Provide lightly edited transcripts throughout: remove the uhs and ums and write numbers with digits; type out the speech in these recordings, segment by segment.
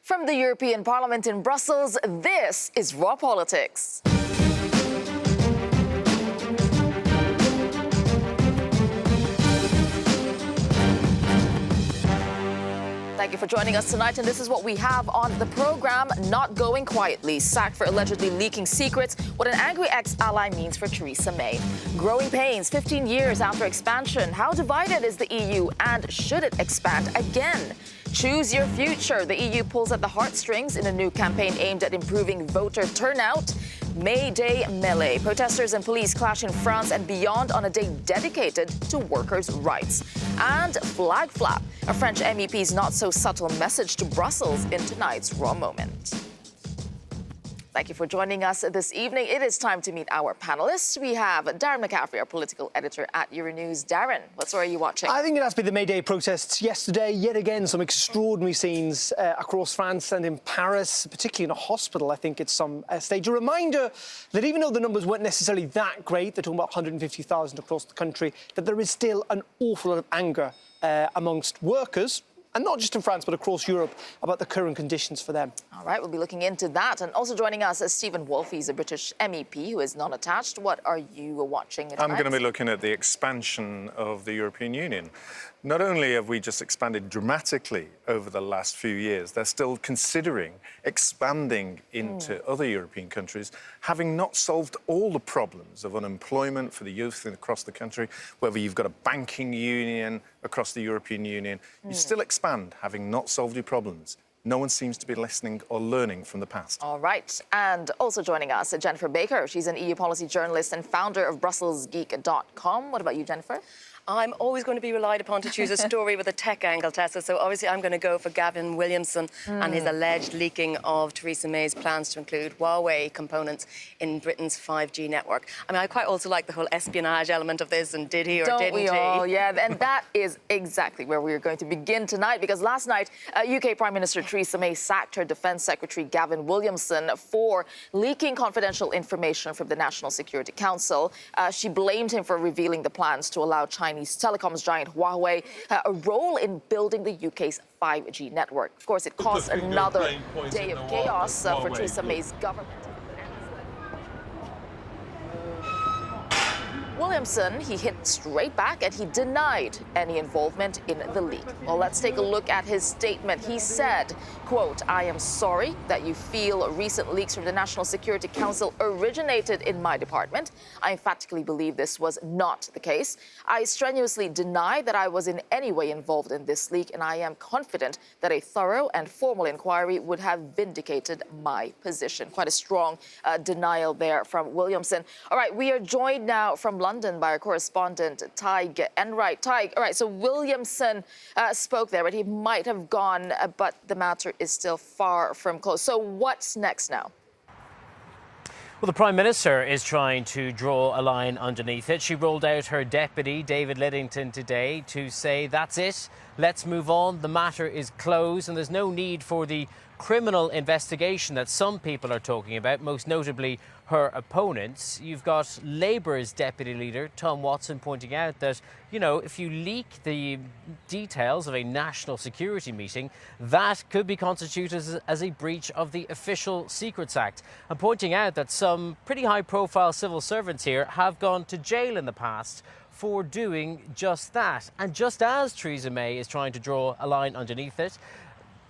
From the European Parliament in Brussels, this is Raw Politics. Thank you for joining us tonight, and this is what we have on the program. Not going quietly. Sacked for allegedly leaking secrets. What an angry ex-ally means for Theresa May. Growing pains 15 years after expansion. How divided is the EU, and should it expand again? Choose your future. The EU pulls at the heartstrings in a new campaign aimed at improving voter turnout. May Day melee. Protesters and police clash in France and beyond on a day dedicated to workers' rights. And flag flap, a French MEP's not-so-subtle message to Brussels in tonight's Raw Moment. Thank you for joining us this evening. It is time to meet our panelists. We have Darren McCaffrey, our political editor at Euronews. Darren, what story are you watching? I think it has to be the May Day protests yesterday. Yet again, some extraordinary scenes across France and in Paris, particularly in a hospital, I think, at some stage. A reminder that even though the numbers weren't necessarily that great, they're talking about 150,000 across the country, that there is still an awful lot of anger amongst workers, and not just in France, but across Europe, about the current conditions for them. All right, we'll be looking into that. And also joining us is Stephen Wolfe. He's a British MEP who is non-attached. What are you watching tonight? I'm going to be looking at the expansion of the European Union. Not only have we just expanded dramatically over the last few years, they're still considering expanding into other European countries, having not solved all the problems of unemployment for the youth across the country, whether you've got a banking union across the European Union. You still expand, having not solved your problems. No one seems to be listening or learning from the past. All right. And also joining us, Jennifer Baker. She's an EU policy journalist and founder of BrusselsGeek.com. What about you, Jennifer? I'm always going to be relied upon to choose a story with a tech angle, Tessa. So obviously I'm going to go for Gavin Williamson and his alleged leaking of Theresa May's plans to include Huawei components in Britain's 5G network. I mean, I quite also like the whole espionage element of this, and did he or didn't he? Don't we all? Yeah, and that is exactly where we're going to begin tonight, because last night, UK Prime Minister Theresa May sacked her Defence Secretary Gavin Williamson for leaking confidential information from the National Security Council. She blamed him for revealing the plans to allow Chinese telecoms giant Huawei a role in building the UK's 5G network. Of course, it caused another day of chaos for Theresa May's government. Williamson, he hit straight back and he denied any involvement in the leak. Well, let's take a look at his statement. He said, quote, "I am sorry that you feel recent leaks from the National Security Council originated in my department. I emphatically believe this was not the case. I strenuously deny that I was in any way involved in this leak, and I am confident that a thorough and formal inquiry would have vindicated my position." Quite a strong denial there from Williamson. All right, we are joined now from London by our correspondent, Tig Enright. Tig, all right, so Williamson spoke there, but he might have gone, but the matter is still far from close. So what's next now? Well, the Prime Minister is trying to draw a line underneath it. She rolled out her deputy, David Lidington, today to say, that's it, let's move on, the matter is closed, and there's no need for the criminal investigation that some people are talking about, most notably her opponents. You've got Labour's deputy leader, Tom Watson, pointing out that, you know, if you leak the details of a national security meeting, that could be constituted as a breach of the Official Secrets Act, and pointing out that some pretty high-profile civil servants here have gone to jail in the past for doing just that. And just as Theresa May is trying to draw a line underneath it,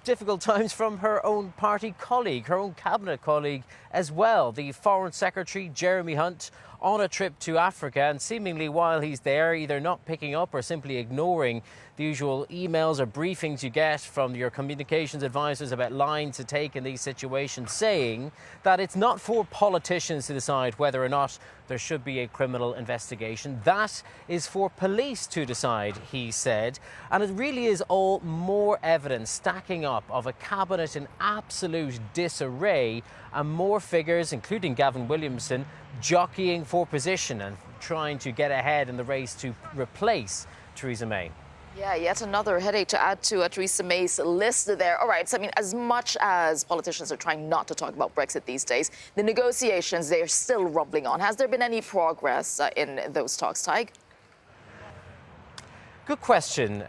difficult times from her own party colleague, her own cabinet colleague as well. The Foreign Secretary, Jeremy Hunt, on a trip to Africa, and seemingly while he's there, either not picking up or simply ignoring the usual emails or briefings you get from your communications advisors about lines to take in these situations, saying that it's not for politicians to decide whether or not there should be a criminal investigation. That is for police to decide, he said. And it really is all more evidence stacking up of a cabinet in absolute disarray, and more figures, including Gavin Williamson, jockeying for position and trying to get ahead in the race to replace Theresa May. Yeah, yet another headache to add to Theresa May's list there. All right, so I mean, as much as politicians are trying not to talk about Brexit these days, the negotiations, they are still rumbling on. Has there been any progress in those talks, Tig? Good question,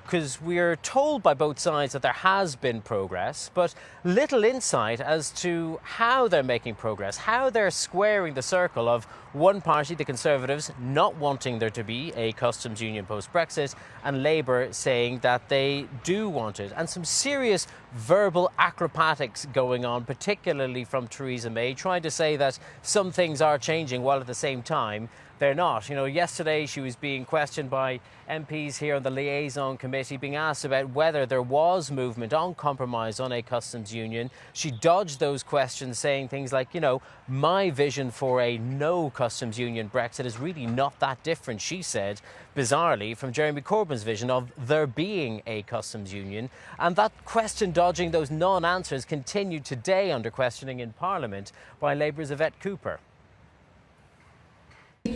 because we're told by both sides that there has been progress, but little insight as to how they're making progress, how they're squaring the circle of one party, the Conservatives, not wanting there to be a customs union post-Brexit, and Labour saying that they do want it. And some serious verbal acrobatics going on, particularly from Theresa May, trying to say that some things are changing while at the same time they're not. You know, yesterday she was being questioned by MPs here on the liaison committee, being asked about whether there was movement on compromise on a customs union. She dodged those questions, saying things like, you know, my vision for a no customs union Brexit is really not that different, she said, bizarrely, from Jeremy Corbyn's vision of there being a customs union. And that question dodging, those non-answers, continued today under questioning in Parliament by Labour's Yvette Cooper.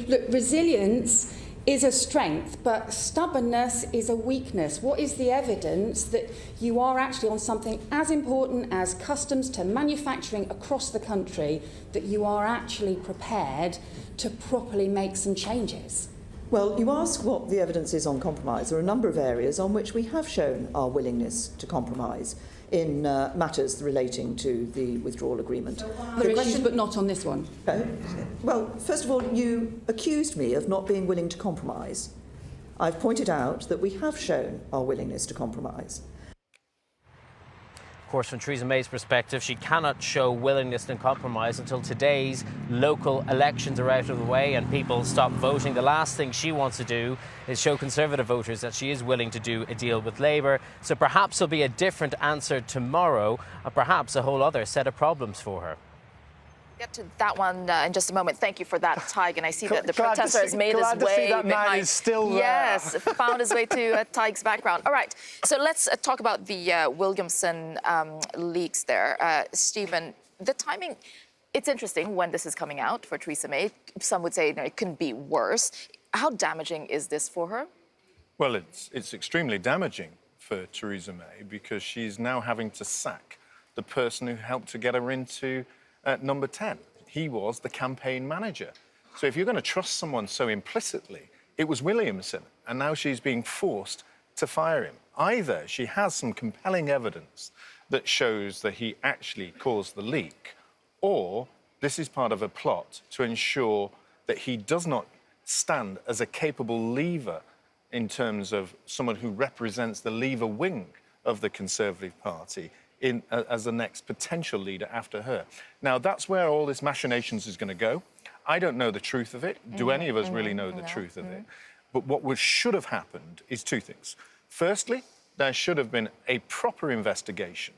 Look, resilience is a strength, but stubbornness is a weakness. What is the evidence that you are actually on something as important as customs to manufacturing across the country, that you are actually prepared to properly make some changes? Well, you ask what the evidence is on compromise. There are a number of areas on which we have shown our willingness to compromise in matters relating to the withdrawal agreement. Other issues, but not on this one. Well, first of all, you accused me of not being willing to compromise. I've pointed out that we have shown our willingness to compromise. Of course, from Theresa May's perspective, she cannot show willingness to compromise until today's local elections are out of the way and people stop voting. The last thing she wants to do is show Conservative voters that she is willing to do a deal with Labour. So perhaps there'll be a different answer tomorrow, and perhaps a whole other set of problems for her. Get to that one in just a moment. Thank you for that, Tig. And I see that the protester has made his way that behind. man is still there. Yes, found his way to Tig's background. All right, so let's talk about the Williamson leaks there. Stephen, the timing, it's interesting when this is coming out for Theresa May. Some would say, you know, it couldn't be worse. How damaging is this for her? Well, it's extremely damaging for Theresa May because she's now having to sack the person who helped to get her into number 10. He was the campaign manager. So if you're going to trust someone so implicitly, it was Williamson, and now she's being forced to fire him. Either she has some compelling evidence that shows that he actually caused the leak, or this is part of a plot to ensure that he does not stand as a capable leaver in terms of someone who represents the leaver wing of the Conservative Party as the next potential leader after her. Now, that's where all this machinations is going to go. I don't know the truth of it. Do any of us really know the truth of it? But what should have happened is two things. Firstly, there should have been a proper investigation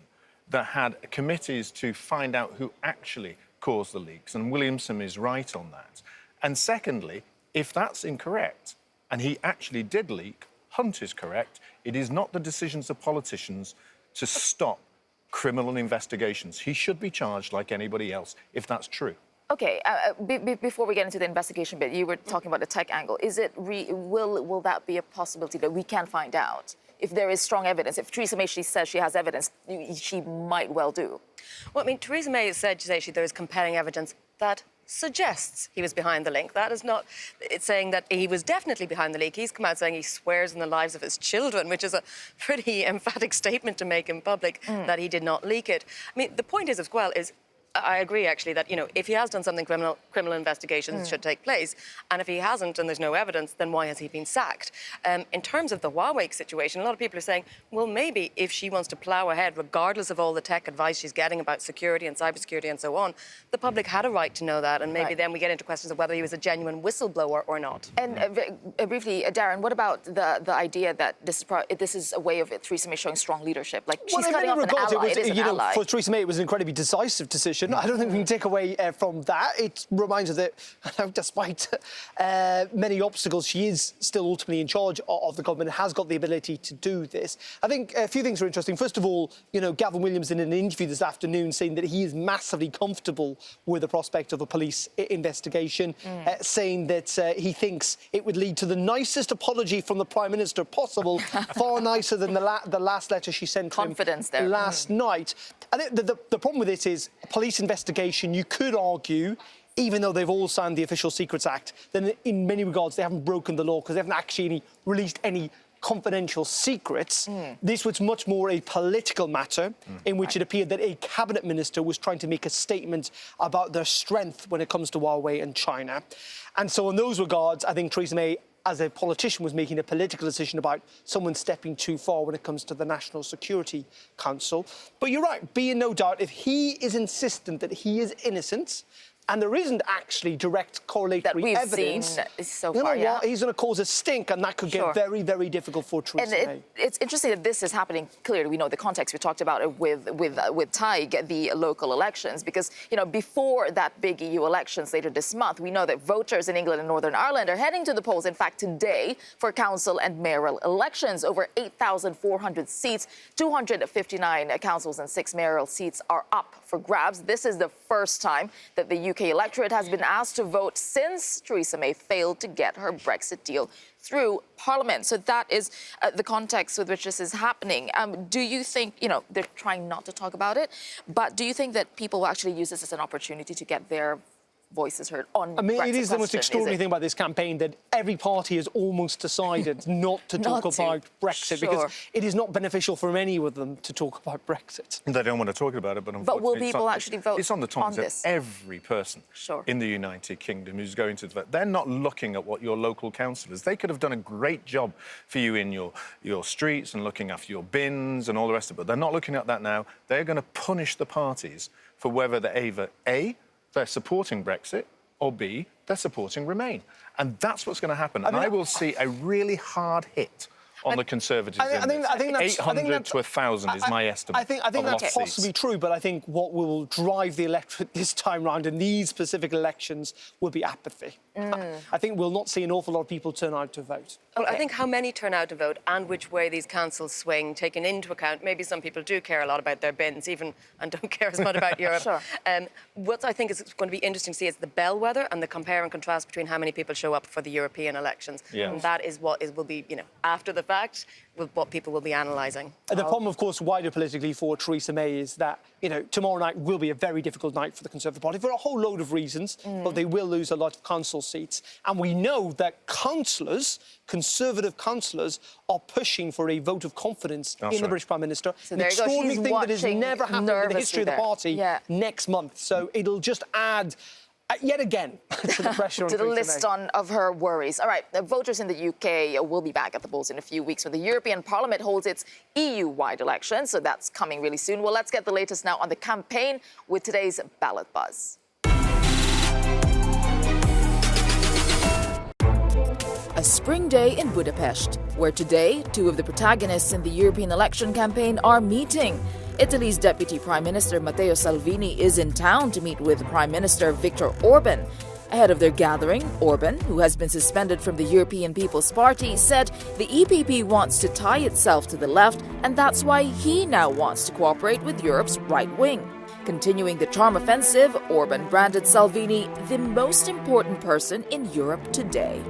that had committees to find out who actually caused the leaks, and Williamson is right on that. And secondly, if that's incorrect, and he actually did leak, Hunt is correct, it is not the decisions of politicians to stop criminal investigations. He should be charged like anybody else, if that's true. Okay, before we get into the investigation bit, you were talking about the tech angle. Is it will that be a possibility that we can find out? If there is strong evidence, if Theresa May says she has evidence, she might well do. Well, I mean, Theresa May has said today there is compelling evidence that suggests he was behind the link. That is not, it's saying that he was definitely behind the leak. He's come out saying he swears in the lives of his children, which is a pretty emphatic statement to make in public, that he did not leak it. I mean, the point is as well is, I agree, actually, that, you know, if he has done something criminal investigations should take place. And if he hasn't and there's no evidence, then why has he been sacked? In terms of the Huawei situation, a lot of people are saying, well, maybe if she wants to plough ahead, regardless of all the tech advice she's getting about security and cybersecurity and so on, the public had a right to know that. And maybe then we get into questions of whether he was a genuine whistleblower or not. And briefly, Darren, what about the idea that this is a way of Theresa May showing strong leadership? Like, she's cutting off an ally. It is an ally. For Theresa May, it was an incredibly decisive decision. I don't think we can take away from that. It reminds us that, despite many obstacles, she is still ultimately in charge of the government and has got the ability to do this. I think a few things are interesting. First of all, you know, Gavin Williamson in an interview this afternoon saying that he is massively comfortable with the prospect of a police investigation, saying that he thinks it would lead to the nicest apology from the Prime Minister possible, far nicer than the last letter she sent to him last night. I think the problem with it is police investigation, you could argue, even though they've all signed the Official Secrets Act, then in many regards they haven't broken the law because they haven't actually released any confidential secrets. This was much more a political matter in which it appeared that a cabinet minister was trying to make a statement about their strength when it comes to Huawei and China. And so in those regards, I think Theresa May, as a politician, was making a political decision about someone stepping too far when it comes to the National Security Council. But you're right, be in no doubt, if he is insistent that he is innocent, and there isn't actually direct correlatory that we've evidence seen so far, yeah. He's going to cause a stink, and that could get very, very difficult for Theresa May. It's interesting that this is happening. Clearly, we know the context. We talked about it with TAIG, the local elections, because before that big EU elections later this month, we know that voters in England and Northern Ireland are heading to the polls. In fact, today for council and mayoral elections, over 8,400 seats, 259 councils and 6 mayoral seats are up for grabs. This is the first time that the UK electorate has been asked to vote since Theresa May failed to get her Brexit deal through Parliament. So that is the context with which this is happening. Do you think, they're trying not to talk about it, but do you think that people will actually use this as an opportunity to get their voices heard on Brexit it is the most extraordinary thing about this campaign that every party has almost decided not to talk about Brexit because it is not beneficial for any of them to talk about Brexit. They don't want to talk about it, but unfortunately... But will people actually vote It's on the tongues of this? every person in the United Kingdom who's going to vote. They're not looking at what your local council is. They could have done a great job for you in your streets and looking after your bins and all the rest of it, but they're not looking at that now. They're going to punish the parties for whether they're either A, they're supporting Brexit, or B, they're supporting Remain. And that's what's going to happen. And I will see a really hard hit on the Conservatives. I think that's 800 to 1,000 is my estimate. I think that's possibly true, but I think what will drive the electorate this time round in these specific elections will be apathy. I think we'll not see an awful lot of people turn out to vote. Well, I think how many turn out to vote and which way these councils swing, taken into account, maybe some people do care a lot about their bins even and don't care as much about Europe. What I think is going to be interesting to see is the bellwether and the compare and contrast between how many people show up for the European elections. And that is what will be, after the fact, what people will be analysing. The problem, of course, wider politically for Theresa May is that, tomorrow night will be a very difficult night for the Conservative Party for a whole load of reasons, but they will lose a lot of council seats. And we know that Conservative councillors, are pushing for a vote of confidence in the British Prime Minister. So an extraordinary thing that has never happened in the history of the party next month. So it'll just add... yet again, to the pressure on to the list of her worries. All right, the voters in the UK will be back at the polls in a few weeks when the European Parliament holds its EU-wide election, so that's coming really soon. Well, let's get the latest now on the campaign with today's Ballot Buzz. A spring day in Budapest, where today, two of the protagonists in the European election campaign are meeting. Italy's Deputy Prime Minister Matteo Salvini is in town to meet with Prime Minister Viktor Orban. Ahead of their gathering, Orban, who has been suspended from the European People's Party, said the EPP wants to tie itself to the left, and that's why he now wants to cooperate with Europe's right wing. Continuing the charm offensive, Orban branded Salvini the most important person in Europe today.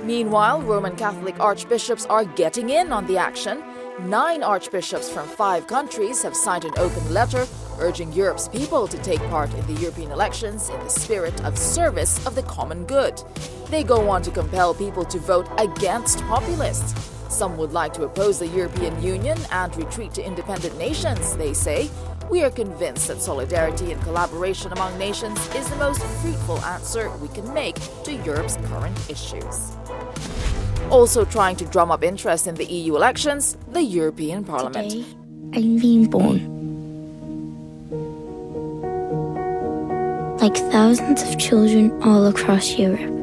Meanwhile, Roman Catholic archbishops are getting in on the action. 9 archbishops from 5 countries have signed an open letter urging Europe's people to take part in the European elections in the spirit of service of the common good. They go on to compel people to vote against populists. Some would like to oppose the European Union and retreat to independent nations, they say. We are convinced that solidarity and collaboration among nations is the most fruitful answer we can make to Europe's current issues. Also trying to drum up interest in the EU elections, the European Parliament. Today, I'm being born. Like thousands of children all across Europe.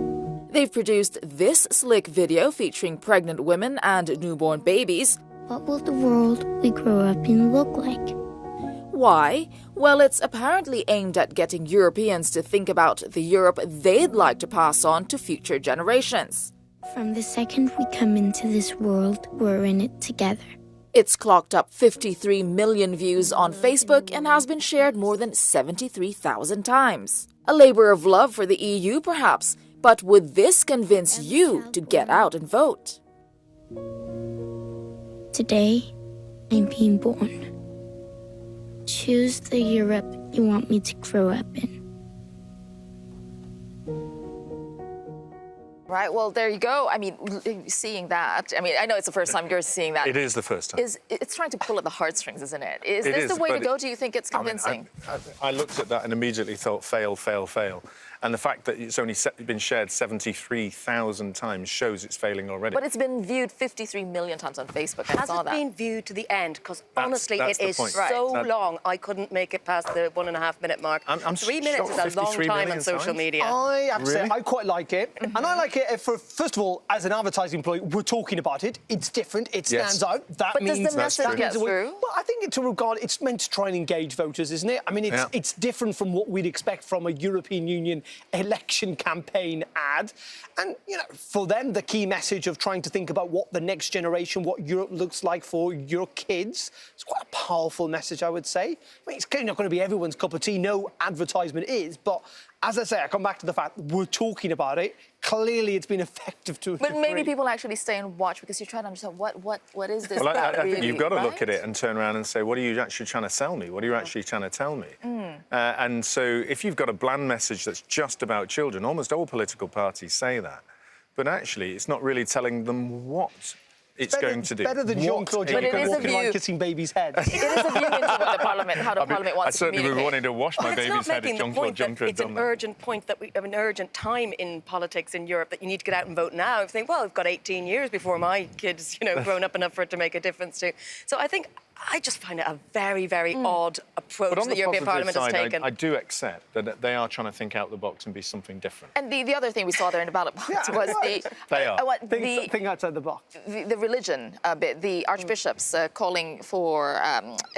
They've produced this slick video featuring pregnant women and newborn babies. What will the world we grow up in look like? Why? Well, it's apparently aimed at getting Europeans to think about the Europe they'd like to pass on to future generations. From the second we come into this world, we're in it together. It's clocked up 53 million views on Facebook and has been shared more than 73,000 times. A labor of love for the EU, perhaps, but would this convince you to get out and vote? Today, I'm being born. Choose the Europe you want me to grow up in. Right, well, there you go. I mean, seeing that, I mean, I know it's the first time you're seeing that. It is the first time. It's trying to pull at the heartstrings, isn't it? Is It this is, the way to but go? Do you think it's convincing? I looked at that and immediately thought, fail, fail, fail. And the fact that it's only been shared 73,000 times shows it's failing already. But it's been viewed 53 million times on Facebook. I Has saw it that. been viewed to the end? Because honestly, that's it the is point. so Right. long. I couldn't make it past the 1.5 minute mark. I'm 3 minutes shocked, is a long 53 time million on social times? media. I have to say, Really? I quite like it. And I like it for, first of all, as an advertising employee, we're talking about it. It's different. It stands out. That But means does the message that get means through? Well, I think it's meant to try and engage voters, isn't it? I mean, it's different from what we'd expect from a European Union election campaign ad. And, you know, for them, the key message of trying to think about what the next generation, what Europe looks like for your kids, it's quite a powerful message, I would say. I mean, it's clearly not going to be everyone's cup of tea. No advertisement is. But as I say, I come back to the fact that we're talking about it. Clearly, it's been effective to a But maybe degree. people actually stay and watch because you're trying to understand what is this Well, about, I think really, you've got to look right? at it and turn around and say, what are you actually trying to sell me? What are you actually trying to tell me? And so if you've got a bland message that's just about children, almost all political parties say that, but actually it's not really telling them what it's going to do. Better than Jean-Claude But it Juncker is a walking around view. kissing babies' heads. It is a view into what the Parliament, how the Parliament I wants to certainly would communicate. wanted to wash my Well, it's baby's not head if making the Jean-Claude point that Juncker had it's done an that. urgent point that we have an urgent time in politics in Europe that you need to get out and vote now. If you think, well, I've got 18 years before my kid's, grown up enough for it to make a difference to. So I just find it a very, very odd approach But on the the European positive Parliament has side, taken. I do accept that they are trying to think out the box and be something different. And the other thing we saw there in the ballot box was They are. Think outside the box. the religion bit, the archbishops calling for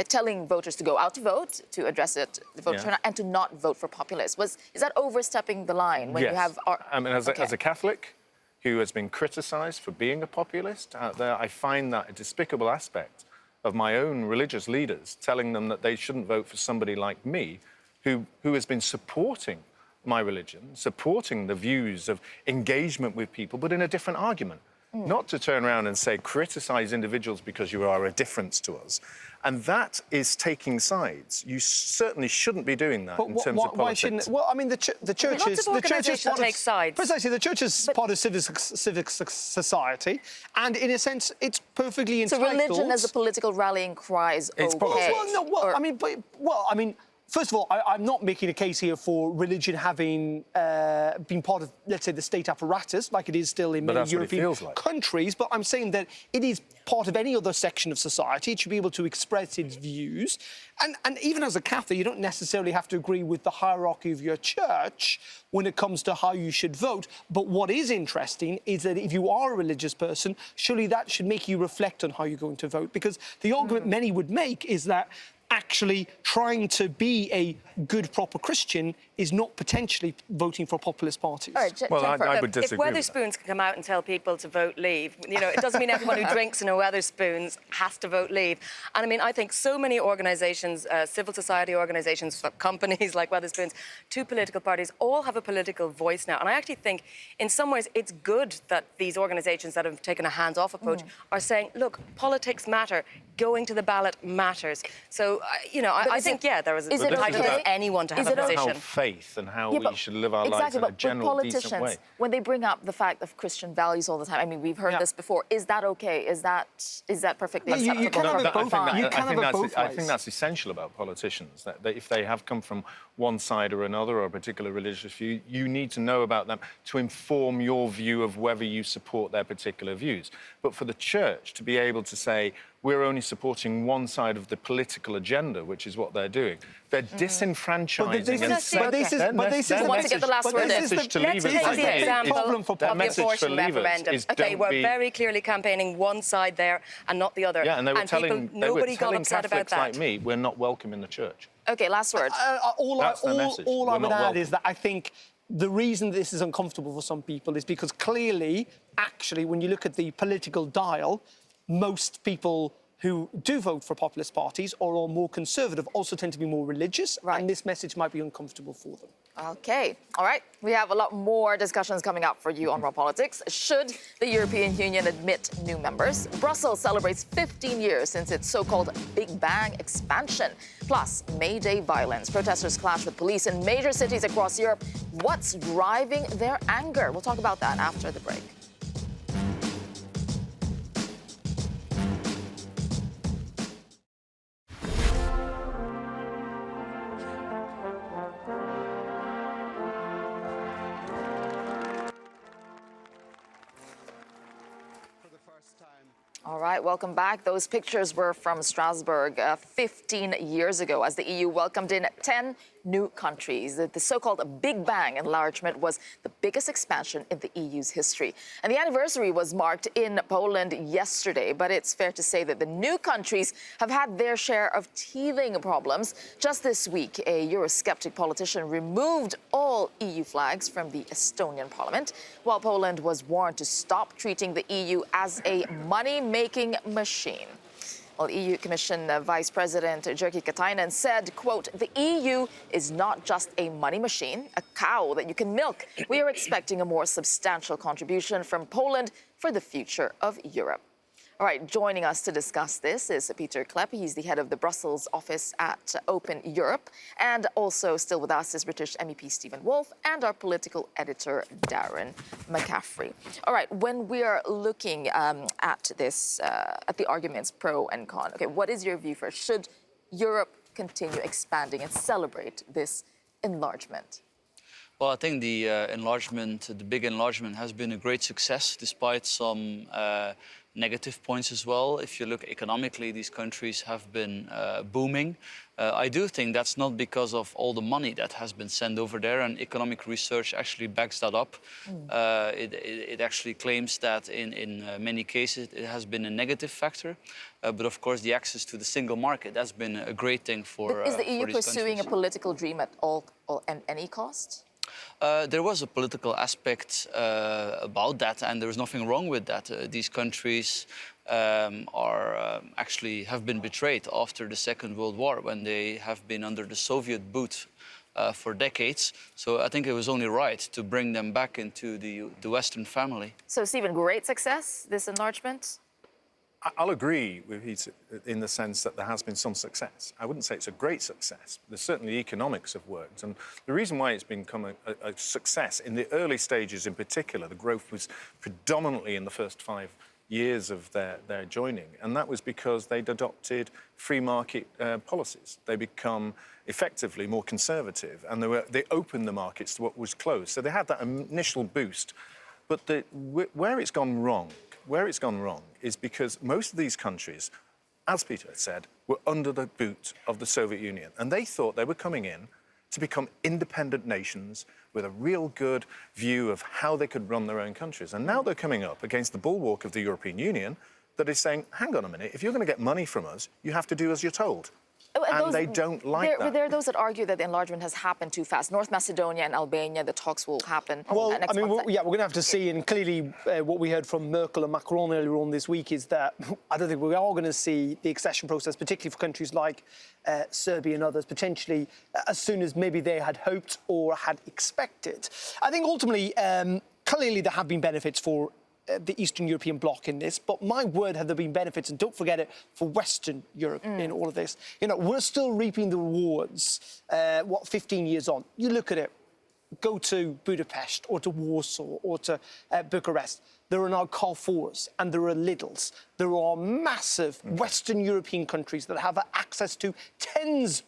telling voters to go out to vote, to address it, the voter turnout, and to not vote for populists. Is that overstepping the line when Yes. you have? I mean, as a Catholic who has been criticised for being a populist out there, I find that a despicable aspect of my own religious leaders telling them that they shouldn't vote for somebody like me who has been supporting my religion, supporting the views of engagement with people, but in a different argument. Not to turn around and say, criticise individuals because you are a difference to us. And that is taking sides. You certainly shouldn't be doing that in terms of politics. Why shouldn't? Well, I mean, the church is Lots of organisations take sides. Precisely, the church is part of civic society, and in a sense, it's perfectly So entitled. religion as a political rallying cry is It's okay. politics. I mean, first of all, I'm not making a case here for religion having been part of, let's say, the state apparatus, like it is still in many that's what it European feels like. countries. But I'm saying that it is part of any other section of society. It should be able to express its views. And even as a Catholic, you don't necessarily have to agree with the hierarchy of your church when it comes to how you should vote. But what is interesting is that if you are a religious person, surely that should make you reflect on how you're going to vote. Because the argument many would make is that actually trying to be a good, proper Christian is not potentially voting for populist parties. All right, Well, Jennifer, I would If disagree with that. Weatherspoons can come out and tell people to vote leave, it doesn't mean everyone who drinks in a Weatherspoons has to vote leave. And I mean, I think so many organisations, civil society organisations, companies like Weatherspoons, two political parties, all have a political voice now. And I actually think, in some ways, it's good that these organisations that have taken a hands-off approach are saying, look, politics matter. Going to the ballot matters. So, I think, there is a is it title okay? for anyone to have Is a it okay? How position. faith and how Yeah, we but- should live our lives exactly, in a but general, decent way. politicians, when they bring up the fact of Christian values all the time, I mean, we've heard this before. Is that okay? Is that perfectly Yeah, you acceptable? can have it both I ways. You can have it both I ways. think that's essential about politicians, that if they have come from one side or another, or a particular religious view, you need to know about them to inform your view of whether you support their particular views. But for the church to be able to say, we're only supporting one side of the political agenda, which is what they're doing. They're disenfranchising. But this is their the Want to get the last word in. message to Let's leavers take is- the is- example problem for of the message for abortion leavers referendum. is Okay, don't we're be- very clearly campaigning one side there and not the other. Yeah, and they were telling nobody got upset about Catholics that. like me, we're not welcome in the church. Okay, last word. That's their message. All I We're would not add welcome. is that I think the reason this is uncomfortable for some people is because clearly, actually, when you look at the political dial, most people who do vote for populist parties or are more conservative also tend to be more religious, and this message might be uncomfortable for them. Okay, all right. We have a lot more discussions coming up for you on Raw Politics. Should the European Union admit new members? Brussels celebrates 15 years since its so-called Big Bang expansion. Plus, May Day violence. Protesters clash with police in major cities across Europe. What's driving their anger? We'll talk about that after the break. All right, welcome back. Those pictures were from Strasbourg 15 years ago as the EU welcomed in 10 new countries. The so-called Big Bang enlargement was the biggest expansion in the EU's history. And the anniversary was marked in Poland yesterday, but it's fair to say that the new countries have had their share of teething problems. Just this week, a Eurosceptic politician removed all EU flags from the Estonian parliament, while Poland was warned to stop treating the EU as a money-making machine. Well, EU Commission Vice President Jyrki Katainen said, quote, "The EU is not just a money machine, a cow that you can milk. We are expecting a more substantial contribution from Poland for the future of Europe." All right, joining us to discuss this is Peter Klepp. He's the head of the Brussels office at Open Europe. And also still with us is British MEP Stephen Wolfe and our political editor, Darren McCaffrey. All right, when we are looking at this, at the arguments pro and con, okay, what is your view first? Should Europe continue expanding and celebrate this enlargement? Well, I think the enlargement, the big enlargement, has been a great success, despite some negative points as well. If you look economically, these countries have been booming. I do think that's not because of all the money that has been sent over there, and economic research actually backs that up. It actually claims that in many cases it has been a negative factor. But of course, the access to the single market, that's been a great thing for But is the EU for these pursuing countries. a political dream at all and any cost? There was a political aspect about that, and there was nothing wrong with that. These countries actually have been betrayed after the Second World War, when they have been under the Soviet boot for decades. So I think it was only right to bring them back into the Western family. So, Stephen, great success, this enlargement? I'll agree with you in the sense that there has been some success. I wouldn't say it's a great success. There's certainly the economics have worked. And the reason why it's become a success, in the early stages in particular, the growth was predominantly in the first 5 years of their joining. And that was because they'd adopted free market policies. They become effectively more conservative, and they opened the markets to what was closed. So they had that initial boost. But where it's gone wrong is because most of these countries, as Peter had said, were under the boot of the Soviet Union. And they thought they were coming in to become independent nations with a real good view of how they could run their own countries. And now they're coming up against the bulwark of the European Union that is saying, hang on a minute, if you're going to get money from us, you have to do as you're told. And they don't like that. There are those that argue that the enlargement has happened too fast. North Macedonia and Albania, the talks will happen Well, next I mean, month. we're going to have to see. And clearly, what we heard from Merkel and Macron earlier on this week is that I don't think we are going to see the accession process, particularly for countries like Serbia and others, potentially as soon as maybe they had hoped or had expected. I think ultimately, clearly, there have been benefits for the Eastern European bloc in this, but my word, have there been benefits, and don't forget it, for Western Europe in all of this. You know, we're still reaping the rewards, 15 years on. You look at it, go to Budapest or to Warsaw or to Bucharest. There are now Carrefours and there are Lidls. There are massive Western European countries that have access to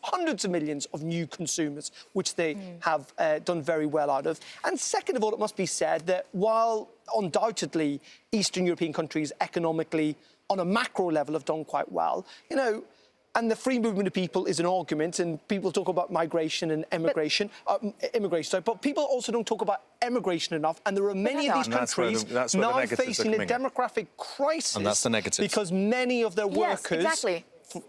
hundreds of millions of new consumers, which they have done very well out of. And second of all, it must be said that while undoubtedly Eastern European countries economically on a macro level have done quite well, you know, and the free movement of people is an argument, and people talk about migration and immigration, but people also don't talk about emigration enough. And there are many of these countries now facing a demographic crisis. And that's the negative. Because many of their workers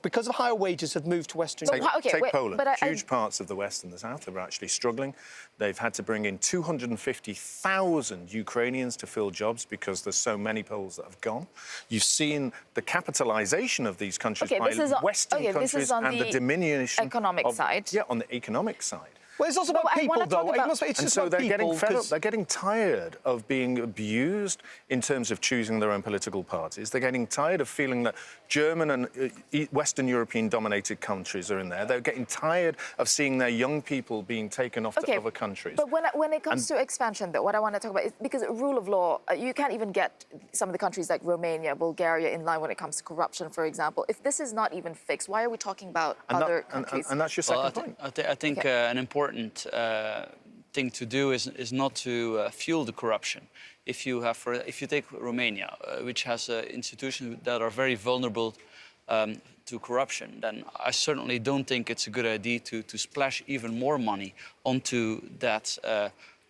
because of higher wages, have moved to Western Europe. Take Poland. Huge parts of the West and the South are actually struggling. They've had to bring in 250,000 Ukrainians to fill jobs because there's so many Poles that have gone. You've seen the capitalisation of these countries by Western countries and the diminution economic side. Yeah, on the economic side. Well, it's also about people, though. And so they're getting fed up. They're getting tired of being abused in terms of choosing their own political parties. They're getting tired of feeling that German and Western European-dominated countries are in there. They're getting tired of seeing their young people being taken off to other countries. But when it comes to expansion, though, what I want to talk about is because rule of law, you can't even get some of the countries like Romania, Bulgaria in line when it comes to corruption, for example. If this is not even fixed, why are we talking about other countries? And that's your second point. I think an important thing to do is not to fuel the corruption. If you take Romania, which has institutions that are very vulnerable to corruption, then I certainly don't think it's a good idea to splash even more money onto that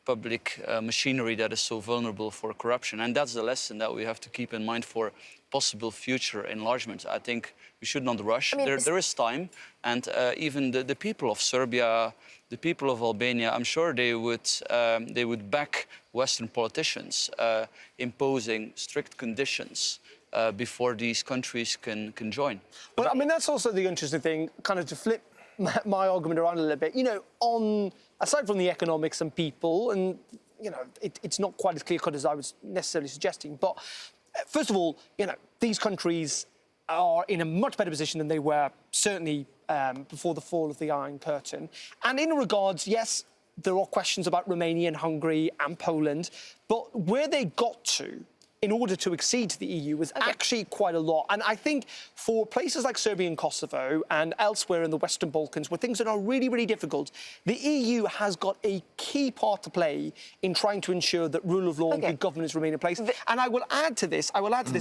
public machinery that is so vulnerable for corruption. And that's the lesson that we have to keep in mind for possible future enlargements. I think we should not rush. There is time, and even the people of Serbia, the people of Albania, I'm sure they would back Western politicians imposing strict conditions before these countries can join. Well, I mean, that's also the interesting thing, kind of to flip my argument around a little bit. You know, aside from the economics and people, and, you know, it's not quite as clear-cut as I was necessarily suggesting, but first of all, you know, these countries are in a much better position than they were, certainly before the fall of the Iron Curtain. And in regards, yes, there are questions about Romania and Hungary and Poland, but where they got to in order to accede to the EU was actually quite a lot. And I think for places like Serbia and Kosovo and elsewhere in the Western Balkans, where things are really, really difficult, the EU has got a key part to play in trying to ensure that rule of law and good governance remain in place. And I will add to this,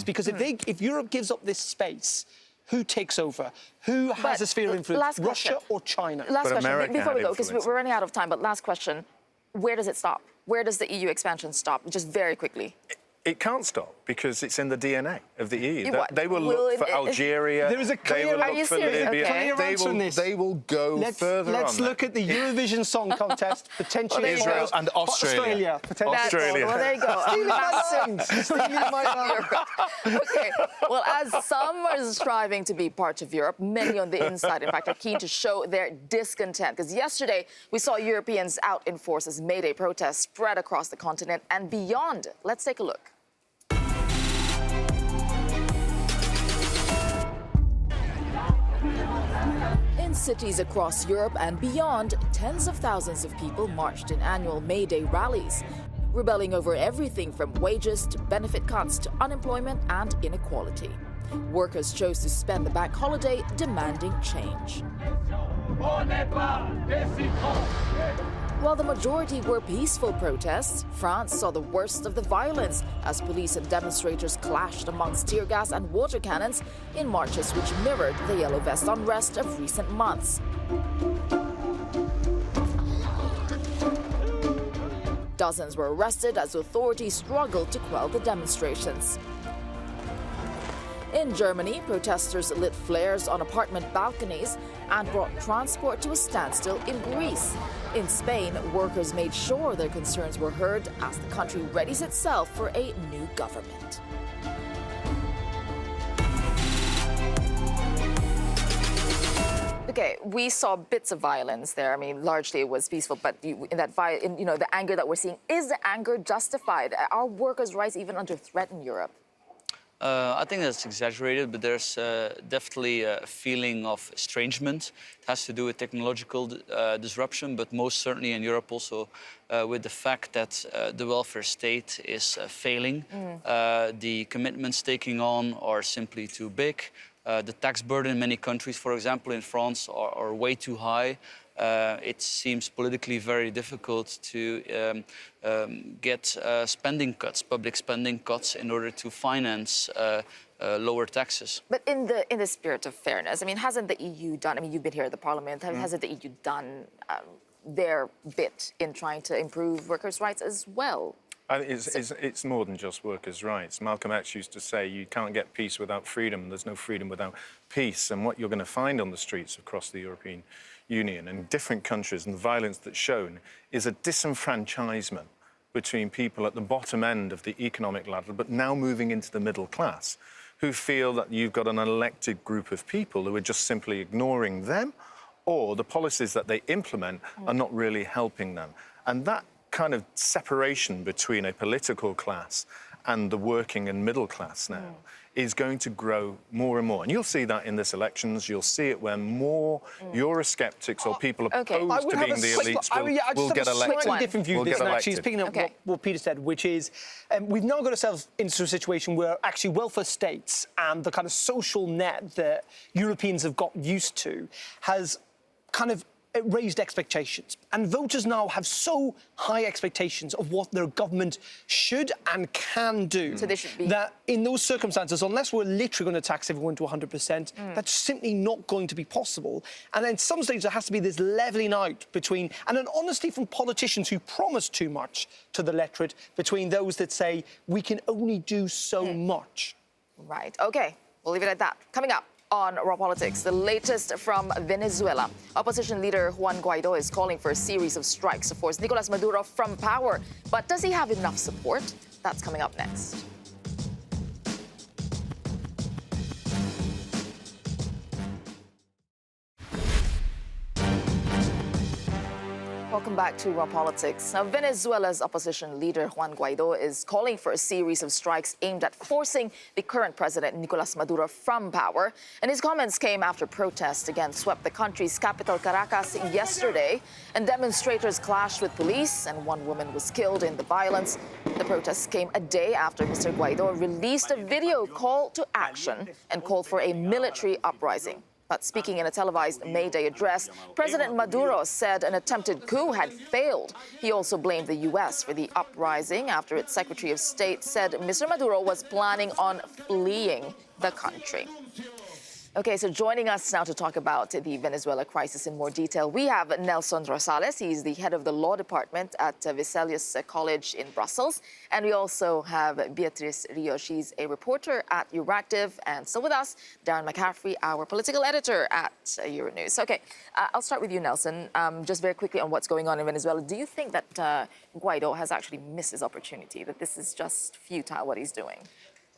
because if Europe gives up this space, who takes over? Who has a sphere of influence, Russia or China? Last question, before we go, because we're running out of time, but last question, where does it stop? Where does the EU expansion stop? Just very quickly. It can't stop because it's in the DNA of the EU. What? They will look for Algeria. There is a clear, they will look for Libya. They will go further on. Let's look at the Eurovision Song Contest, potentially Israel and Australia. Australia. Well, there you go. Okay. Well, as some are striving to be part of Europe, many on the inside, in fact, are keen to show their discontent. Because yesterday, we saw Europeans out in force as May Day protests spread across the continent and beyond. Let's take a look. In cities across Europe and beyond, tens of thousands of people marched in annual May Day rallies, rebelling over everything from wages to benefit cuts to unemployment and inequality. Workers chose to spend the bank holiday demanding change. While the majority were peaceful protests, France saw the worst of the violence as police and demonstrators clashed amongst tear gas and water cannons in marches which mirrored the yellow vest unrest of recent months. Dozens were arrested as authorities struggled to quell the demonstrations. In Germany, protesters lit flares on apartment balconies and brought transport to a standstill in Greece. In Spain, workers made sure their concerns were heard as the country readies itself for a new government. Okay, we saw bits of violence there. I mean, largely it was peaceful, but the anger that we're seeing, is the anger justified? Are workers' rights even under threat in Europe? I think that's exaggerated, but there's definitely a feeling of estrangement. It has to do with technological disruption, but most certainly in Europe also with the fact that the welfare state is failing. The commitments taking on are simply too big. The tax burden in many countries, for example in France, are way too high. It seems politically very difficult to get spending cuts, public spending cuts, in order to finance lower taxes. But in the spirit of fairness, I mean, hasn't the EU done? I mean, you've been here at the Parliament. Hasn't the EU done their bit in trying to improve workers' rights as well? It's more than just workers' rights. Malcolm X used to say, you can't get peace without freedom. There's no freedom without peace. And what you're going to find on the streets across the European Union and different countries, and the violence that's shown, is a disenfranchisement between people at the bottom end of the economic ladder, but now moving into the middle class, who feel that you've got an elected group of people who are just simply ignoring them, or the policies that they implement are not really helping them. And that kind of separation between a political class and the working and middle class now is going to grow more and more. And you'll see that in this elections. You'll see it when more Eurosceptics or people opposed to being the elites will get elected. Slightly different view of this, and actually picking up what Peter said, which is we've now got ourselves into a situation where actually welfare states and the kind of social net that Europeans have got used to has kind of raised expectations. And voters now have so high expectations of what their government should and can do that in those circumstances, unless we're literally going to tax everyone to 100%, that's simply not going to be possible. And at some stage, there has to be this levelling out between, and an honesty from politicians who promise too much to the electorate, between those that say, we can only do so much. Right. OK, we'll leave it at that. Coming up on Raw Politics, the latest from Venezuela. Opposition leader Juan Guaido is calling for a series of strikes to force Nicolas Maduro from power. But does he have enough support? That's coming up next. Welcome back to Raw Politics. Now, Venezuela's opposition leader Juan Guaido is calling for a series of strikes aimed at forcing the current president Nicolas Maduro from power. And his comments came after protests again swept the country's capital Caracas yesterday, and demonstrators clashed with police, and one woman was killed in the violence. The protests came a day after Mr. Guaido released a video call to action and called for a military uprising. But speaking in a televised May Day address, President Maduro said an attempted coup had failed. He also blamed the U.S. for the uprising after its Secretary of State said Mr. Maduro was planning on fleeing the country. Okay, so joining us now to talk about the Venezuela crisis in more detail, we have Nelson Rosales. He's the head of the law department at Vesalius College in Brussels. And we also have Beatriz Rio. She's a reporter at Euractiv. And still with us, Darren McCaffrey, our political editor at Euronews. Okay, I'll start with you, Nelson. Just very quickly on what's going on in Venezuela. Do you think that Guaido has actually missed his opportunity, that this is just futile, what he's doing?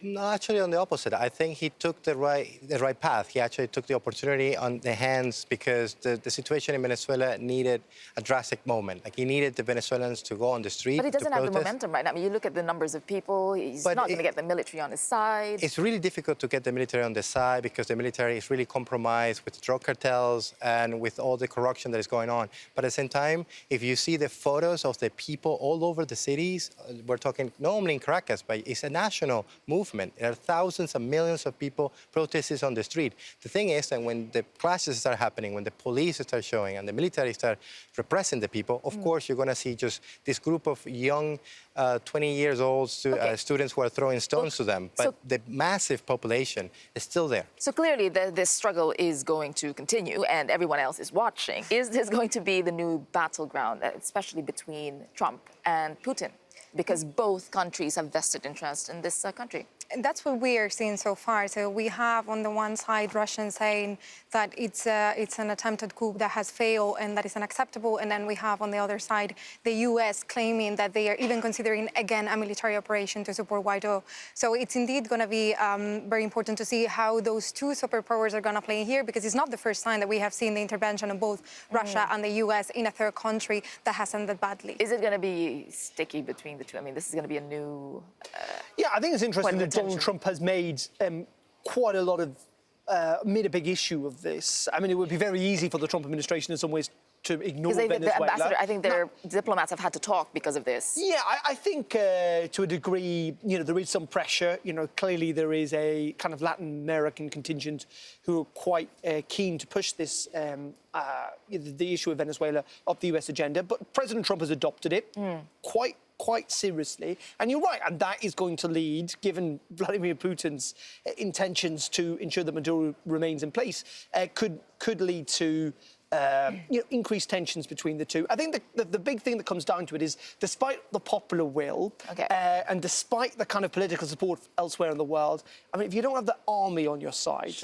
No, actually on the opposite. I think he took the right path. He actually took the opportunity on the hands because the situation in Venezuela needed a drastic moment. Like, he needed the Venezuelans to go on the street. But he doesn't have the momentum right now. I mean, you look at the numbers of people, he's not going to get the military on his side. It's really difficult to get the military on the side because the military is really compromised with drug cartels and with all the corruption that is going on. But at the same time, if you see the photos of the people all over the cities, we're talking not only in Caracas, but it's a national movement. There are thousands and millions of people protesting on the street. The thing is that when the clashes start happening, when the police start showing and the military start repressing the people, of course, you're going to see just this group of young 20 years old students who are throwing stones to them. But the massive population is still there. So clearly this struggle is going to continue and everyone else is watching. Is this going to be the new battleground, especially between Trump and Putin? Because both countries have vested interest in this country. And that's what we are seeing so far. So we have on the one side Russians saying that it's an attempted coup that has failed and that is unacceptable. And then we have on the other side the US claiming that they are even considering again a military operation to support Guaido. So it's indeed going to be very important to see how those two superpowers are going to play here, because it's not the first time that we have seen the intervention of both Russia and the US in a third country that has ended badly. Is it going to be sticky between the two? I mean, this is going to be a new... Yeah, I think it's interesting that Donald Trump has made quite a lot of, made a big issue of this. I mean, it would be very easy for the Trump administration in some ways to ignore Venezuela. The ambassador, I think their diplomats have had to talk because of this. Yeah, I think to a degree, there is some pressure. Clearly there is a kind of Latin American contingent who are quite keen to push this, the issue of Venezuela up the US agenda. But President Trump has adopted it quite seriously. And you're right, and that is going to lead, given Vladimir Putin's intentions to ensure that Maduro remains in place, could lead to increased tensions between the two. I think the big thing that comes down to it is, despite the popular will and despite the kind of political support elsewhere in the world, I mean, if you don't have the army on your side,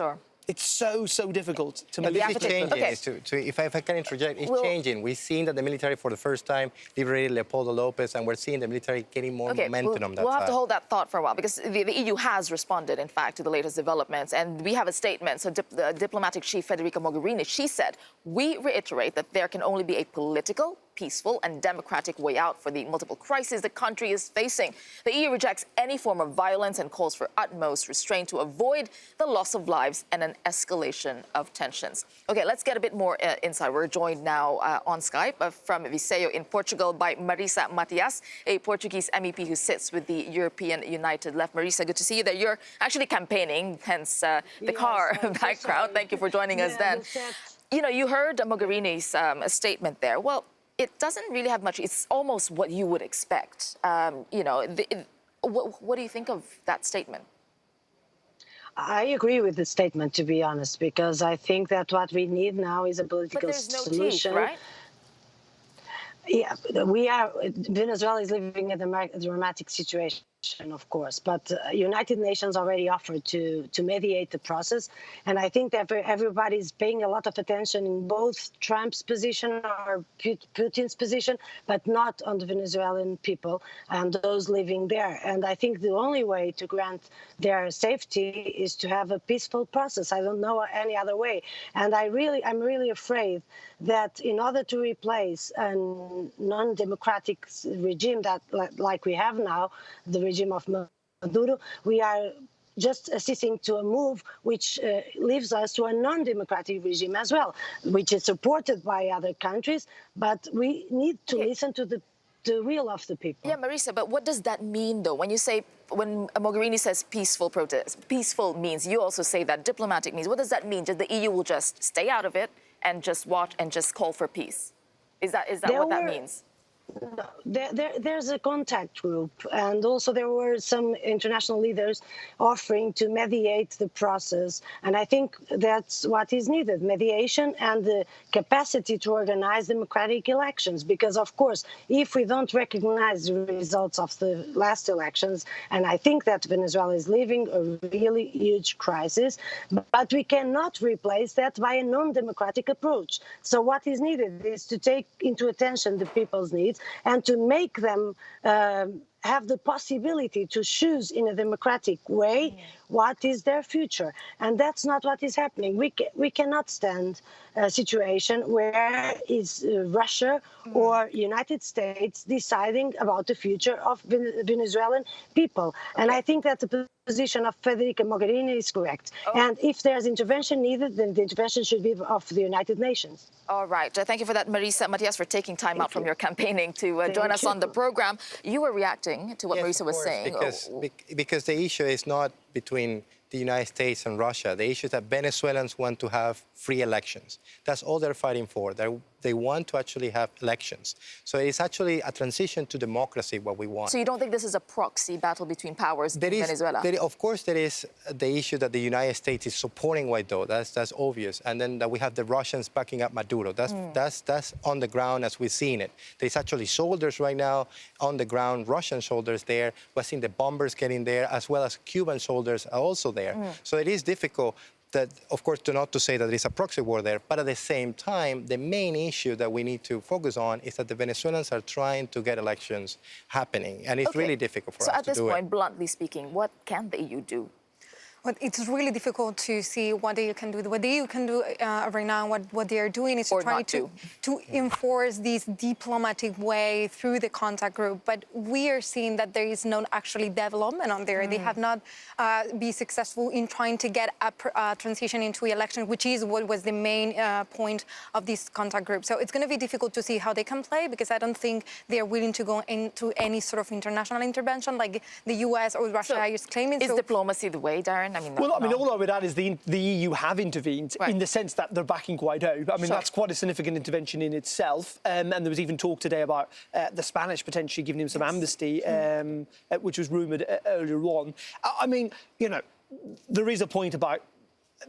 it's so difficult to move. This is changing. If I can interject, it's changing. We've seen that the military, for the first time, liberated Leopoldo Lopez, and we're seeing the military getting more momentum on that We'll side. have to hold that thought for a while, because the EU has responded, in fact, to the latest developments, and we have a statement. So the diplomatic chief, Federica Mogherini, she said, "We reiterate that there can only be a political, peaceful and democratic way out for the multiple crises the country is facing. The EU rejects any form of violence and calls for utmost restraint to avoid the loss of lives and an escalation of tensions." Okay, let's get a bit more insight. We're joined now on Skype from Viseu in Portugal by Marisa Matias, a Portuguese MEP who sits with the European United Left. Marisa, good to see you there. You're actually campaigning, hence the car background. Thank you for joining us then. You know, you heard Mogherini's statement there. Well, it doesn't really have much. It's almost what you would expect. What do you think of that statement? I agree with the statement, to be honest, because I think that what we need now is a political solution. Teeth, right? Yeah, Venezuela is living in a dramatic situation, of course, but United Nations already offered to mediate the process, and I think that everybody's paying a lot of attention in both Trump's position or Putin's position, but not on the Venezuelan people and those living there. And I think the only way to grant their safety is to have a peaceful process. I don't know any other way, and I'm really afraid that in order to replace a non-democratic regime that like we have now, the regime of Maduro, we are just assisting to a move which leaves us to a non-democratic regime as well, which is supported by other countries, but we need to listen to the will of the people. Yeah, Marisa, but what does that mean, though? When Mogherini says peaceful protest, peaceful means, you also say that diplomatic means. What does that mean? That the EU will just stay out of it and just watch and just call for peace? Is that what that means? No, there's a contact group, and also there were some international leaders offering to mediate the process, and I think that's what is needed, mediation and the capacity to organize democratic elections, because of course if we don't recognize the results of the last elections, and I think that Venezuela is living a really huge crisis, but we cannot replace that by a non-democratic approach. So what is needed is to take into attention the people's needs and to make them have the possibility to choose in a democratic way what is their future. And that's not what is happening. We cannot stand a situation where it's Russia or United States deciding about the future of Venezuelan people. And I think that the position of Federica Mogherini is correct. And if there's intervention needed, then the intervention should be of the United Nations. All right. Thank you for that, Marisa Matias, for taking time out from your campaigning to join us on the program. You were reacting to what Marisa was saying. Because the issue is not between the United States and Russia. The issue is that Venezuelans want to have free elections. That's all they're fighting for. They want to actually have elections. So it's actually a transition to democracy, what we want. So you don't think this is a proxy battle between powers in Venezuela? Of course, there is the issue that the United States is supporting Guaidó. That's obvious. And then that we have the Russians backing up Maduro. That's on the ground as we've seen it. There's actually soldiers right now on the ground, Russian soldiers there. We're seeing the bombers getting there, as well as Cuban soldiers are also there. So it is difficult that, of course, not to say that there is a proxy war there, but at the same time, the main issue that we need to focus on is that the Venezuelans are trying to get elections happening, and it's really difficult for us to do it. So at this point, bluntly speaking, what can the EU do? Well, it's really difficult to see what the EU can do. What the EU can do right now, what they are doing is to try to enforce this diplomatic way through the contact group. But we are seeing that there is no actually development on there. They have not been successful in trying to get a transition into election, which is what was the main point of this contact group. So it's going to be difficult to see how they can play, because I don't think they are willing to go into any sort of international intervention like the US or Russia is claiming. Is diplomacy the way, Darren? All I would add is the EU have intervened in the sense that they're backing Guaidó. I mean, that's quite a significant intervention in itself. And there was even talk today about the Spanish potentially giving him some amnesty, which was rumoured earlier on. I mean, you know, there is a point about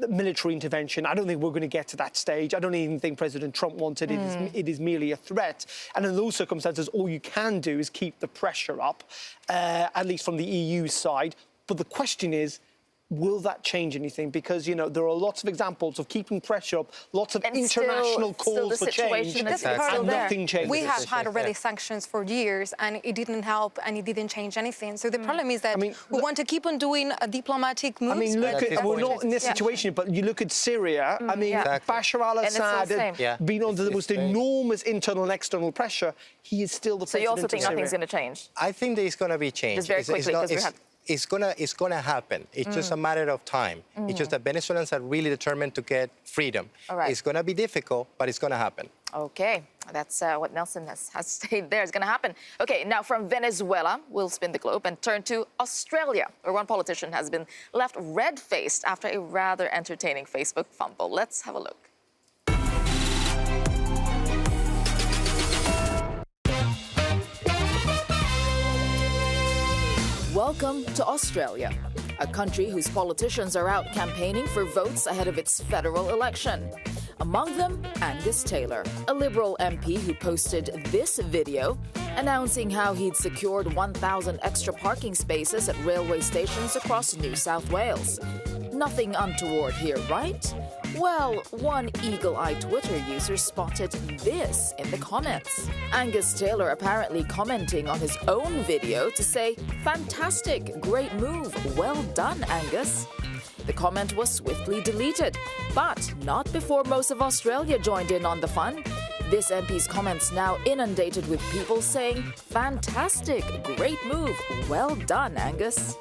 military intervention. I don't think we're going to get to that stage. I don't even think President Trump wanted it. It is merely a threat. And in those circumstances, all you can do is keep the pressure up, at least from the EU side. But the question is, will that change anything? Because, you know, there are lots of examples of keeping pressure up, lots of international calls for change, and nothing changes. We have had already sanctions for years, and it didn't help, and it didn't change anything. So the problem is that we want to keep on doing diplomatic moves. I mean, look at, we're not in this situation, but you look at Syria. I mean, Bashar al-Assad had been under the most enormous internal and external pressure. He is still the president. So you also think of Syria. nothing's going to change? I think there's going to be change. Just very quickly, because we have... It's gonna happen. It's just a matter of time. It's just that Venezuelans are really determined to get freedom. It's gonna be difficult, but it's gonna happen. Okay, that's what Nelson has stated there is going to happen. Okay, now from Venezuela, we'll spin the globe and turn to Australia, where one politician has been left red-faced after a rather entertaining Facebook fumble. Let's have a look. Welcome to Australia, a country whose politicians are out campaigning for votes ahead of its federal election. Among them, Angus Taylor, a Liberal MP who posted this video announcing how he'd secured 1,000 extra parking spaces at railway stations across New South Wales. Nothing untoward here, right? Well, one eagle-eyed Twitter user spotted this in the comments. Angus Taylor apparently commenting on his own video to say, "Fantastic, great move, well done, Angus." The comment was swiftly deleted, but not before most of Australia joined in on the fun. This MP's comments now inundated with people saying, "Fantastic, great move, well done, Angus."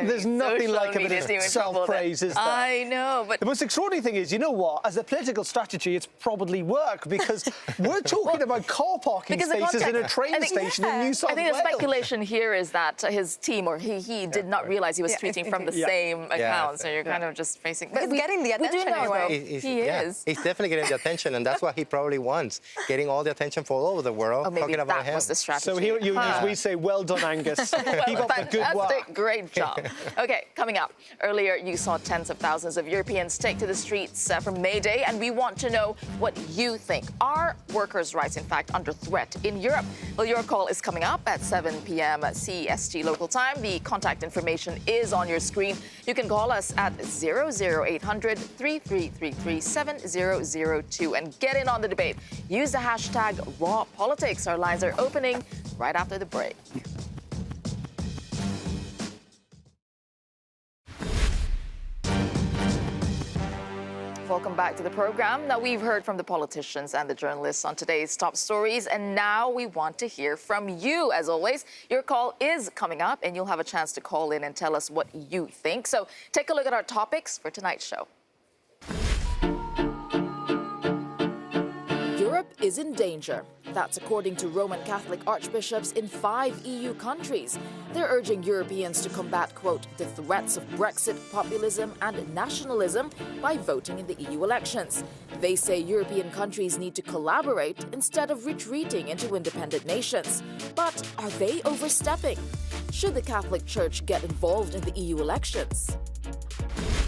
There's nothing like a bit of self-praise, is there? I know, but... The most extraordinary thing is, you know what? As a political strategy, it's probably worked, because we're talking about car parking spaces in a train station in New South Wales. I think the speculation here is that his team, or he did not realize he was tweeting from the same account, so you're kind of just facing... But he's getting the attention anyway. He is. He's definitely getting the attention, and that's what he probably wants, getting all the attention from all over the world, talking about him. That was the strategy. So here at Euronews, we say, well done, Angus. Keep up the good work. Great job. Okay, coming up. Earlier, you saw tens of thousands of Europeans take to the streets for May Day, and we want to know what you think. Are workers' rights, in fact, under threat in Europe? Well, your call is coming up at 7 p.m. CEST local time. The contact information is on your screen. You can call us at 00800 3333 7002 and get in on the debate. Use the hashtag #RawPolitics. Our lines are opening right after the break. Welcome back to the program. Now, we've heard from the politicians and the journalists on today's top stories, and now we want to hear from you. As always, your call is coming up, and you'll have a chance to call in and tell us what you think. So take a look at our topics for tonight's show. Europe is in danger. That's according to Roman Catholic archbishops in 5 EU countries. They're urging Europeans to combat, quote, the threats of Brexit, populism and nationalism by voting in the EU elections. They say European countries need to collaborate instead of retreating into independent nations. But are they overstepping? Should the Catholic Church get involved in the EU elections?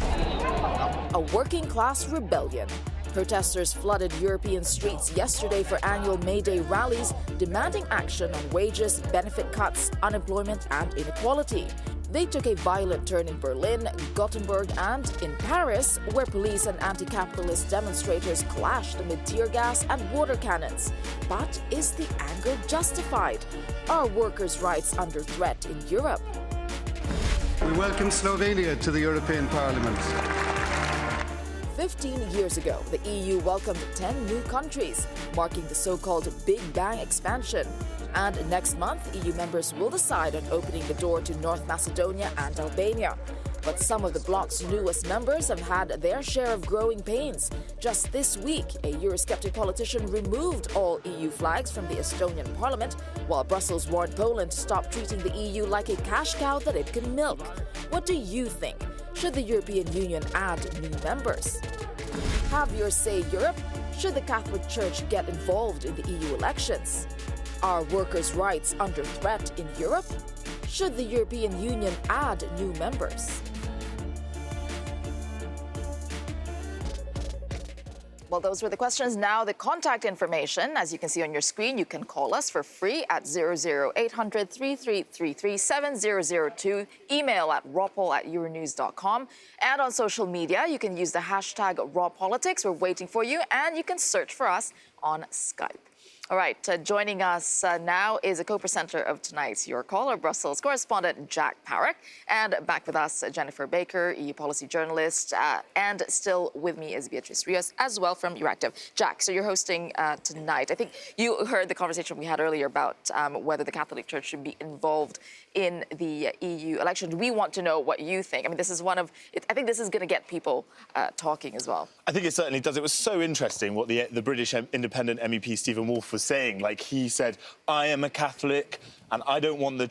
A working-class rebellion. Protesters flooded European streets yesterday for annual May Day rallies, demanding action on wages, benefit cuts, unemployment and inequality. They took a violent turn in Berlin, Gothenburg and in Paris, where police and anti-capitalist demonstrators clashed amid tear gas and water cannons. But is the anger justified? Are workers' rights under threat in Europe? We welcome Slovenia to the European Parliament. 15 years ago, the EU welcomed 10 new countries, marking the so-called Big Bang expansion. And next month, EU members will decide on opening the door to North Macedonia and Albania. But some of the bloc's newest members have had their share of growing pains. Just this week, a Eurosceptic politician removed all EU flags from the Estonian parliament, while Brussels warned Poland to stop treating the EU like a cash cow that it can milk. What do you think? Should the European Union add new members? Have your say, Europe. Should the Catholic Church get involved in the EU elections? Are workers' rights under threat in Europe? Should the European Union add new members? Well, those were the questions. Now the contact information. As you can see on your screen, you can call us for free at 00800 3333 7002. Email at rawpoll@euronews.com. And on social media, you can use the hashtag #RawPolitics. We're waiting for you. And you can search for us on Skype. All right, joining us now is a co-presenter of tonight's Your Call, our Brussels correspondent, Jack Parrick. And back with us, Jennifer Baker, EU policy journalist. And still with me is Beatrice Rios, as well from Euractiv. Jack, so you're hosting tonight. I think you heard the conversation we had earlier about whether the Catholic Church should be involved in the EU election. We want to know what you think. I mean, this is I think this is going to get people talking as well. I think it certainly does. It was so interesting what the British independent MEP Stephen Wolfe was saying. Like, he said, I am a Catholic and I don't want the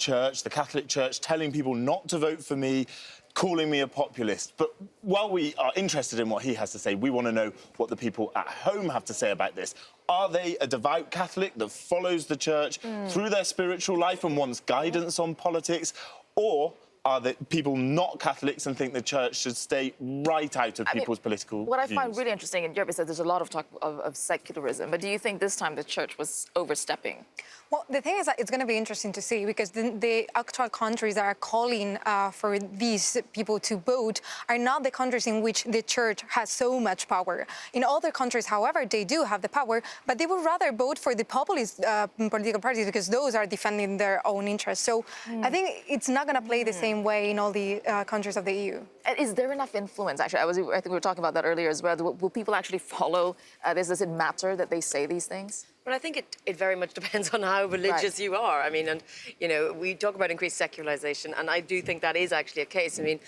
Catholic Church, telling people not to vote for me, calling me a populist. But while we are interested in what he has to say, we want to know what the people at home have to say about this. Are they a devout Catholic that follows the Church through their spiritual life and wants guidance on politics? Or are the people not Catholics and think the Church should stay right out of people's political What I views? find really interesting in Europe is that there's a lot of talk of secularism. But do you think this time the Church was overstepping? Well, the thing is that it's going to be interesting to see, because the actual countries that are calling for these people to vote are not the countries in which the Church has so much power. In other countries, however, they do have the power, but they would rather vote for the populist political parties because those are defending their own interests. So I think it's not going to play the same way in all the countries of the EU. And is there enough influence? Actually, I think we were talking about that earlier as well. Will people actually follow this? Does it matter that they say these things? Well, I think it very much depends on how religious you are. I mean, and, you know, we talk about increased secularization, and I do think that is actually a case. I mean,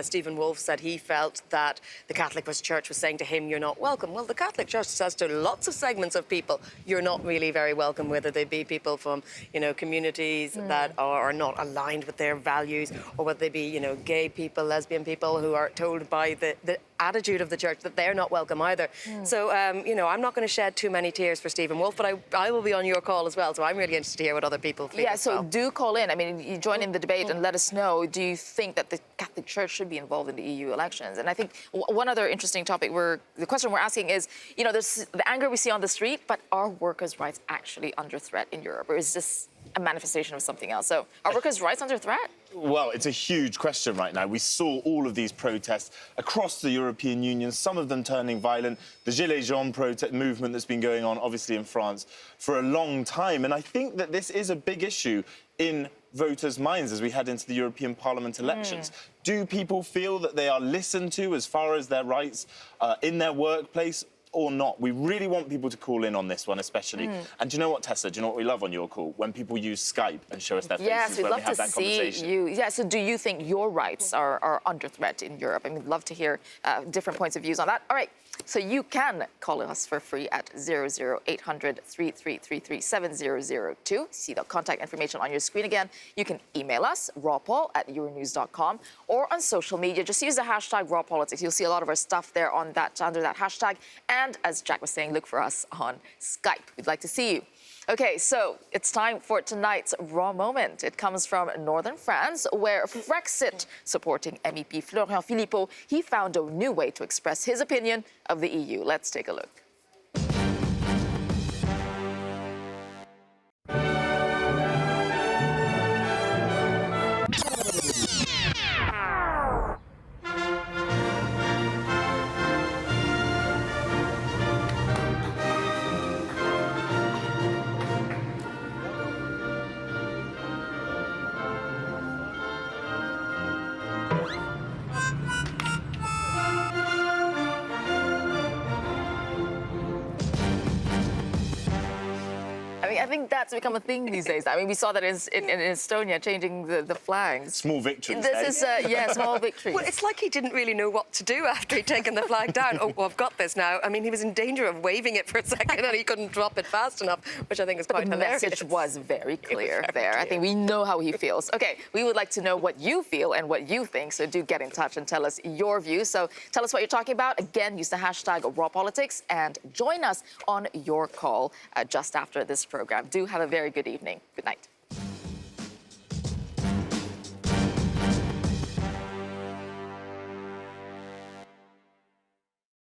Stephen Wolfe said he felt that the Catholic Church was saying to him, you're not welcome. Well, the Catholic Church says to lots of segments of people, you're not really very welcome, whether they be people from, you know, communities that are not aligned with their values, or whether they be, you know, gay people, lesbian people who are told by the attitude of the Church that they're not welcome either. So, you know, I'm not going to shed too many tears for Stephen Wolfe, but I will be on your call as well, so I'm really interested to hear what other people feel. Yeah, so do call in. I mean, you join in the debate and let us know, do you think that the Catholic Church should be involved in the EU elections? And I think one other interesting topic, the question we're asking is, you know, there's the anger we see on the street, but are workers' rights actually under threat in Europe? Or is this a manifestation of something else? So are workers' rights under threat? Well, it's a huge question right now. We saw all of these protests across the European Union, some of them turning violent. The Gilets Jaunes protest movement that's been going on, obviously, in France for a long time. And I think that this is a big issue in voters' minds as we head into the European Parliament elections. Do people feel that they are listened to as far as their rights in their workplace or not? We really want people to call in on this one, especially. And do you know what, Tessa? Do you know what we love on Your Call? When people use Skype and show us their faces yes, we'd when love we have to that see conversation. you. Yeah, so do you think your rights are under threat in Europe? I mean, we'd love to hear different points of views on that. All right, so you can call us for free at 00800 3333 7002. See the contact information on your screen again. You can email us, rawpoll@euronews.com, or on social media. Just use the hashtag #RawPolitics. You'll see a lot of our stuff there on that under that hashtag. And as Jack was saying, look for us on Skype. We'd like to see you. Okay, so it's time for tonight's Raw Moment. It comes from northern France, where Frexit supporting MEP Florian Philippot, he found a new way to express his opinion of the EU. Let's take a look. I think that to become a thing these days? I mean, we saw that in Estonia, changing the flags. Small victories. This is, small victories. Well, it's like he didn't really know what to do after he'd taken the flag down. Oh, well, I've got this now. I mean, he was in danger of waving it for a second and he couldn't drop it fast enough, which I think is quite hilarious. The message was very clear there. I think we know how he feels. Okay, we would like to know what you feel and what you think, so do get in touch and tell us your views. So tell us what you're talking about. Again, use the hashtag #RawPolitics and join us on your call just after this program. Do have a very good evening. Good night.